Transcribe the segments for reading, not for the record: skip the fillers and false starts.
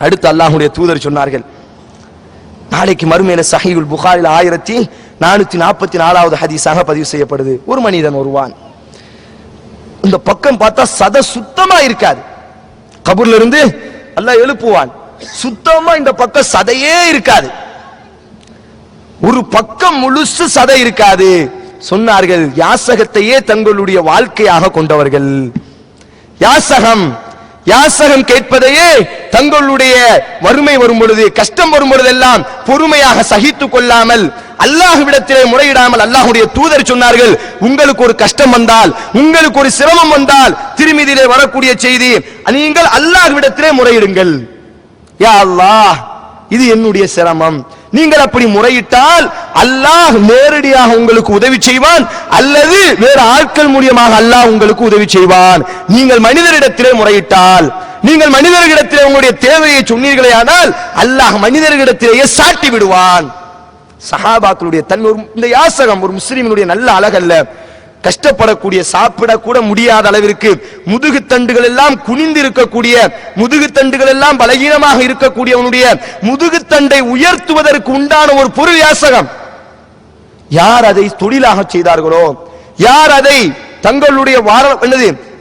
அடுத்து அல்லாஹ்வுடைய தூதர் சொன்னார்கள், நாளைக்கு மறுமையில சஹீஹுல் புகாரில் 1444வது ஹதீஸாக பதிவு செய்யப்படுது. ஒரு மனிதன் வருவான், இந்த பக்கம் பார்த்தா சத சுத்தமா இருக்காது. கபூர்ல இருந்து அல்லாஹ் எழுப்புவான், சுத்தமா இந்த பக்கம் சதையே இருக்காது, ஒரு பக்கம் முழுசு சதை இருக்காது. சொன்னார்கள், யாசகத்தையே தங்களுடைய வாழ்க்கையாக கொண்டவர்கள். யாசகம் கேட்பதையே தங்களுடைய வறுமை வரும் பொழுது, கஷ்டம் வரும் பொழுதெல்லாம் பொறுமையாக சகித்துக் கொள்ளாமல் அல்லாஹ்விடத்திலே முறையிடாமல், அல்லாஹ்வுடைய தூதர் சொன்னார்கள், உங்களுக்கு ஒரு கஷ்டம் வந்தால், உங்களுக்கு ஒரு சிரமம் வந்தால், திருமிதியிலே வரக்கூடிய செய்தி, நீங்கள் அல்லாஹ்விடத்திலே முறையிடுங்கள். யா அல்லாஹ், இது என்னுடைய சிரமம். நீங்கள் அப்படி முறையிட்டால் அல்லாஹ் நேரடியாக உங்களுக்கு உதவி செய்வான், அல்லது வேறு ஆட்கள் மூலமாக அல்லாஹ் உங்களுக்கு உதவி செய்வான். நீங்கள் மனிதரிடத்திலே முறையிட்டால், நீங்கள் மனிதர்களிடத்திலே உங்களுடைய தேவையை சொன்னீர்களேயானால் அல்லாஹ் மனிதர்களிடத்திலேயே சாட்டி விடுவான். சஹாபாக்களுடைய இந்த யாசகம் ஒரு முஸ்லிமினுடைய நல்ல அழகல்ல. கஷ்டப்படக்கூடிய, சாப்பிட கூட முடியாத அளவிற்கு முதுகு தண்டுகள் எல்லாம் குனிந்து இருக்கக்கூடிய, முதுகு தண்டுகள் எல்லாம் பலகீனமாக இருக்கக்கூடியவனுடைய முதுகு தண்டை உயர்த்துவதற்கு உண்டான ஒரு பொருள் யாசகம். யார் அதை தொழிலாக செய்தார்களோ, யார் அதை தங்களுடைய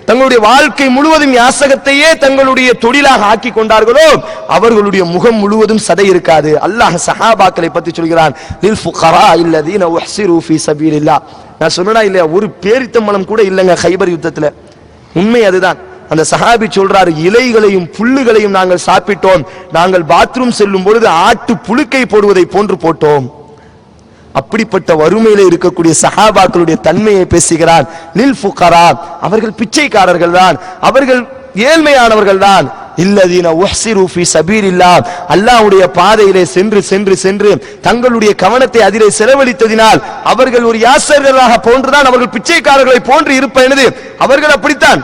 தங்களுடைய வாழ்க்கை முழுவதும் யாசகத்தையே தங்களுடைய தொழிலாக ஆக்கி கொண்டார்களோ, அவர்களுடைய முகம் முழுவதும் சதை இருக்காது. அல்லாஹ் சஹாபாக்களை பற்றி சொல்கிறான், லில் ஃபுகரா அல்லதீன உஹ்சிரு ஃபீ சபீலில்லாஹ். நான் சொன்னா இல்லையா, ஒரு பேரித்தம்பளம் கூட இல்லைங்க கைபர் யுத்தத்துல. உண்மை அதுதான். அந்த சஹாபி சொல்றாரு, இலைகளையும் புல்லுகளையும் நாங்கள் சாப்பிட்டோம், நாங்கள் பாத்ரூம் செல்லும் பொழுது ஆட்டு புழுக்கை போடுவதை போன்று போட்டோம். அப்படிப்பட்ட வறுமையில இருக்கக்கூடிய சஹாபாக்களுடைய தன்மையை பேசுகிறான். லில் ஃபுகரா, அவர்கள் பிச்சைக்காரர்கள் தான், அவர்கள் ஏழ்மையானவர்கள் தான். இல்லதீன உஹ்சிரு ஃபீ சபீலில்லாஹ், அல்லாஹ்வுடைய பாதையிலே சென்று சென்று சென்று தங்களுடைய கவனத்தை அதிலே செலவழித்ததினால் அவர்கள் ஒரு யாசகர்களாக போன்றுதான், அவர்கள் பிச்சைக்காரர்களை போன்று இருப்பது. அவர்கள் அப்படித்தான்.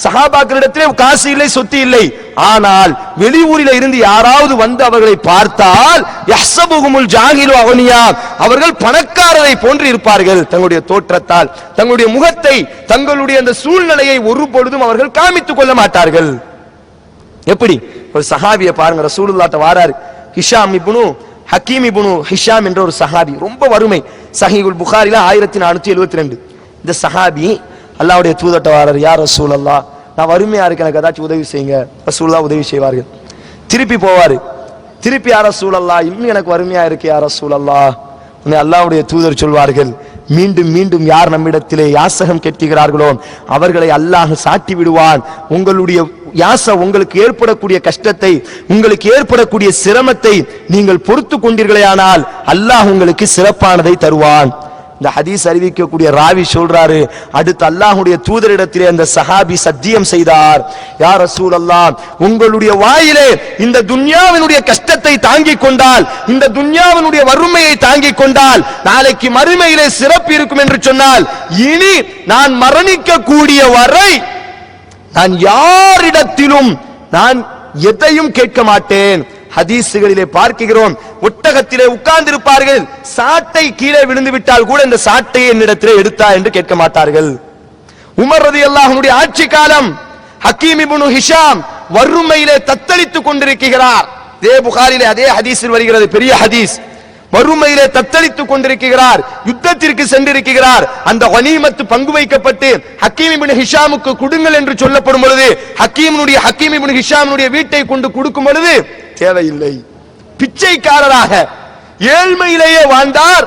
சஹாபாக்களிடத்திலே காசு இல்லை, சொத்து இல்லை. ஆனால் வெளியூரில் இருந்து யாராவது வந்து அவர்களை பார்த்தால் யஹ்சபுஹுமுல் ஜாஹிலு அக்னியா, அவர்கள் பணக்காரரை போன்று இருப்பார்கள். தங்களுடைய தோற்றத்தால், தங்களுடைய முகத்தை, தங்களுடைய அந்த சூழ்நிலையை ஒரு பொழுதும் அவர்கள் காமித்துக் கொள்ள மாட்டார்கள். எப்படி? ஒரு சஹாபியை பாருங்க, ரசூலுல்லாஹ்ட்ட வாராரு. ஹிஷாம் இப்னு ஹக்கீம் இப்னு ஹிஷாம் என்ற ஒரு சஹாபி, ரொம்ப வறுமை. சஹீஹுல் புகாரில 1472. இந்த சஹாபி அல்லாஹ்வுடைய தூதர்ட்ட வாராரு, யா ரசூலல்லாஹ், நான் வறுமையா இருக்கேன், எனக்கு ஏதாச்சும் உதவி செய்யுங்க. ரசூலுல்லாஹ் உதவி செய்வார்கள். திருப்பி போவாரு, திருப்பி யா ரசூலல்லாஹ், இன்னும் எனக்கு வறுமையா இருக்கு யா ரசூலல்லாஹ். அல்லாஹ்வுடைய தூதர் சொல்வார்கள், மீண்டும் மீண்டும் யார் நம்மிடத்திலே யாசகம் கேட்கிறார்களோ அவர்களை அல்லாஹ் சாட்டி விடுவான். உங்களுடைய உங்களுக்கு ஏற்படக்கூடிய கஷ்டத்தை, உங்களுக்கு ஏற்படக்கூடிய சிரமத்தை நீங்கள் பொறுத்து கொண்டீர்களேயானால் அல்லாஹ் உங்களுக்கு சிறப்பானதை தருவான். இந்த ஹதீஸ் அறிவிக்கக்கூடிய ராவி சொல்றாரு, அடுத்து அல்லாஹ்வுடைய தூதரிடத்திலே அந்த சஹாபி சத்தியம் செய்தார், யா ரசூலல்லாஹ், உங்களுடைய வாயிலே இந்த துன்யாவினுடைய கஷ்டத்தை தாங்கிக் கொண்டால், இந்த துன்யாவினுடைய வறுமையை தாங்கிக் கொண்டால் நாளைக்கு மறுமையிலே சிறப்பு இருக்கும் என்று சொன்னால், இனி நான் மரணிக்க கூடிய வரை நான் யாரிடத்திலும் நான் எதையும் கேட்க மாட்டேன். ஹதீசுகளிலே பார்க்கிறோம், ஒட்டகத்திலே உட்கார்ந்திருப்பார்கள், சாட்டை கீழே விழுந்து விட்டால் கூட இந்த சாட்டையை என்னிடத்திலே எடுத்தா என்று கேட்க மாட்டார்கள். உமர் ரலியல்லாஹு அன்ஹுடைய ஆட்சி காலம், ஹக்கீம் இப்னு ஹிஷாம் வறுமையிலே தத்தளித்துக் கொண்டிருக்கிறார். இதே புகாரிலே அதே ஹதீஸில் வருகிறது, பெரிய ஹதீஸ். வறுமையிலே தத்தளித்துக் கொண்டிருக்கிறார், யுத்தத்திற்கு சென்றிருக்கிறார். அந்த கனிமத்து பங்கு வைக்கப்பட்டு ஹக்கீம் இப்னு ஹிஷாமுக்கு கொடுங்கள் என்று சொல்லப்படும் பொழுது ஹக்கீம் இப்னு ஹிஷாமுடைய வீட்டை கொண்டு கொடுக்கும் பொழுது தேவையில்லை, பிச்சைக்காரராக ஏழ்மையிலேயே வாழ்ந்தார்.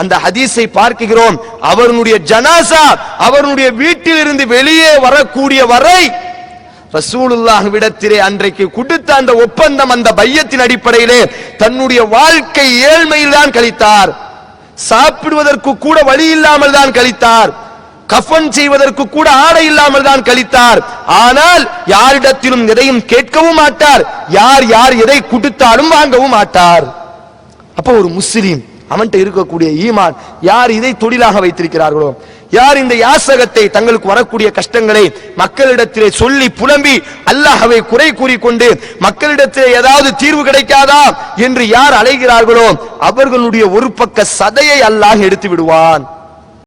அந்த ஹதீஸை பார்க்கிறோம். அவருடைய ஜனாசா அவருடைய வீட்டில் இருந்து வெளியே வரக்கூடிய வரை ரசூலுல்லாஹ்விடத்திலே அன்றைக்கு கொடுத்த அந்த ஒப்பந்தம், அந்த பையத்தின் அடிப்படையிலே தன்னுடைய வாழ்க்கை ஏழ்மையில் தான் கழித்தார். சாப்பிடுவதற்கு கூட வழி இல்லாமல் தான் கழித்தார். கஃபன் செய்வதற்கு கூட ஆடை இல்லாமல் தான் கழித்தார். ஆனால் யாரிடத்திலும் எதையும் கேட்கவும் மாட்டார், யார் எதை கொடுத்தாலும் வாங்கவும் மாட்டார். அப்போ ஒரு முஸ்லிம், அவன்கிட்ட இருக்கக்கூடிய ஈமான், யார் இதை தொழிலாக வைத்திருக்கிறார்களோ, யார் இந்த யாசகத்தை தங்களுக்கு வரக்கூடிய கஷ்டங்களை மக்களிடத்திலே சொல்லி புலம்பி அல்லாஹ்வை குறை கூறிக்கொண்டு மக்களிடத்திலே ஏதாவது தீர்வு கிடைக்காதா என்று யார் அலைகிறார்களோ அவர்களுடைய ஒரு பக்க சதையை அல்லாஹ் எடுத்து விடுவான்.